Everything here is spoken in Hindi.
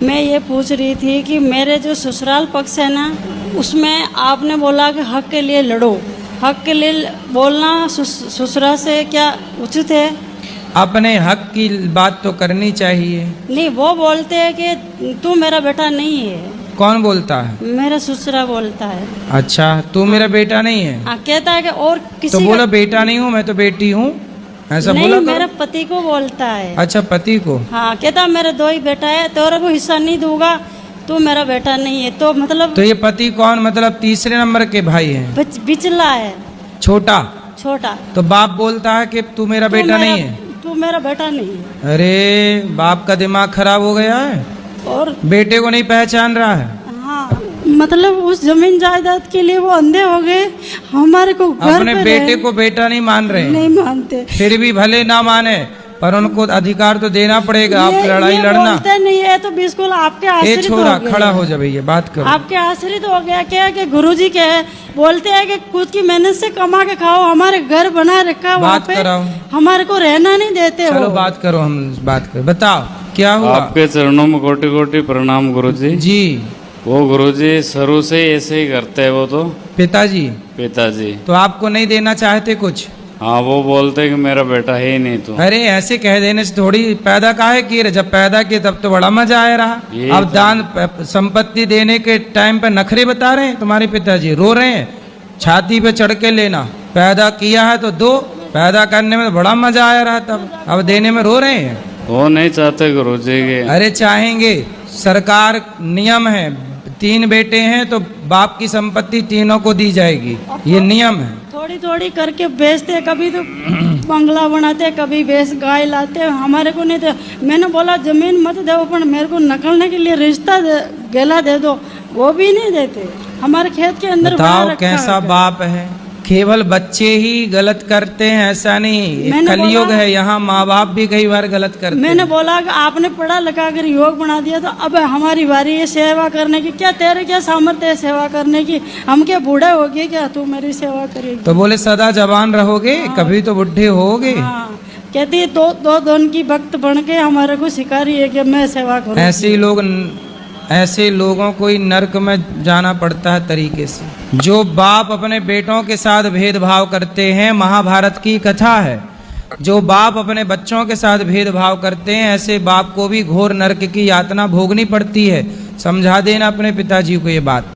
मैं ये पूछ रही थी कि मेरे जो ससुराल पक्ष है ना, उसमें आपने बोला कि हक के लिए लड़ो। हक के लिए बोलना ससुराल से क्या उचित है? अपने हक की बात तो करनी चाहिए। नहीं, वो बोलते हैं कि तू मेरा बेटा नहीं है। कौन बोलता है? मेरा ससुरा बोलता है। अच्छा, तू मेरा बेटा नहीं है? हाँ, कहता है कि और किसी तो बोला बेटा नहीं हूँ, मैं तो बेटी हूँ, ऐसा नहीं, बोला मेरा करो। पति को बोलता है। अच्छा, पति को। हाँ, कहता मेरा दो ही बेटा है, तेरे को हिस्सा नहीं दूंगा, तू मेरा बेटा नहीं है। तो मतलब तो ये पति कौन, मतलब तीसरे नंबर के भाई हैं? बिचला है, छोटा। छोटा। तो बाप बोलता है कि तू मेरा बेटा नहीं है। तू मेरा बेटा नहीं है। अरे बाप का दिमाग खराब हो गया है, और बेटे को नहीं पहचान रहा है। हाँ, मतलब उस जमीन जायदाद के लिए वो अंधे हो गए। हमारे को घर अपने पे बेटे को बेटा नहीं मान रहे हैं। नहीं मानते। फिर भी भले ना माने, पर उनको अधिकार तो देना पड़ेगा। आप लड़ाई ये लड़ना। बोलते नहीं है तो बिल्कुल आपके ए आश्रित छोरा, हो गए। खड़ा हो जा भैया, बात करो। आपके आश्रित हो गया क्या कि गुरुजी के बोलते हैं कि खुद की मेहनत से कमा के खाओ, हमारे घर बना रखा वहाँ बात पे, कराओ। हमारे को रहना नहीं देते। चलो वो बात करो, हम बात करो, बताओ क्या हुआ। आपके चरणों में कोटि कोटि प्रणाम गुरुजी। जी। वो गुरुजी शुरू से ही ऐसे ही करते हैं वो तो। पिताजी। पिताजी। तो आपको नहीं देना चाहते कुछ? हाँ, वो बोलते हैं कि मेरा बेटा है ही नहीं। तो अरे ऐसे कह देने से थोड़ी, पैदा काहे किए रे? जब पैदा किए तब तो बड़ा मजा आया रहा। ये अब दान संपत्ति देने के टाइम पे नखरे बता रहे हैं तुम्हारे पिताजी, रो रहे हैं। छाती पे चढ़ के लेना, पैदा किया है तो दो। पैदा करने में तो बड़ा मजा आया रहा, तब अब देने में रो रहे हैं। वो नहीं चाहते गुरुजी के। अरे चाहेंगे, सरकार नियम है, 3 बेटे हैं तो बाप की संपत्ति तीनों को दी जाएगी, ये नियम है। थोड़ी थोड़ी करके बेचते, कभी तो बंगला बनाते, कभी बेच गाय लाते। हमारे को नहीं। तो मैंने बोला जमीन मत दो, पर मेरे को नकलने के लिए रिश्ता गेला दे दो, वो भी नहीं देते। हमारे खेत के अंदर बताओ कैसा बाप है। केवल बच्चे ही गलत करते हैं ऐसा नहीं, कलयुग है, यहाँ माँ बाप भी कई बार गलत करते हैं। मैंने बोला कि आपने पढ़ा लिखा कर योग बना दिया, तो अब हमारी बारी है सेवा करने की। क्या तेरे क्या सामर्थ्य है सेवा करने की? हम क्या बूढ़े हो गए क्या तू मेरी सेवा करेगी? तो बोले सदा जवान रहोगे, कभी तो बुढ़े होगे। हाँ, कहती दो दोन की भक्त बन के हमारे को सिखा रही है कि मैं सेवा करूँ। ऐसे लोगों को ही नरक में जाना पड़ता है तरीके से। जो बाप अपने बेटों के साथ भेदभाव करते हैं, महाभारत की कथा है, जो बाप अपने बच्चों के साथ भेदभाव करते हैं, ऐसे बाप को भी घोर नरक की यातना भोगनी पड़ती है। समझा देना अपने पिताजी को ये बात।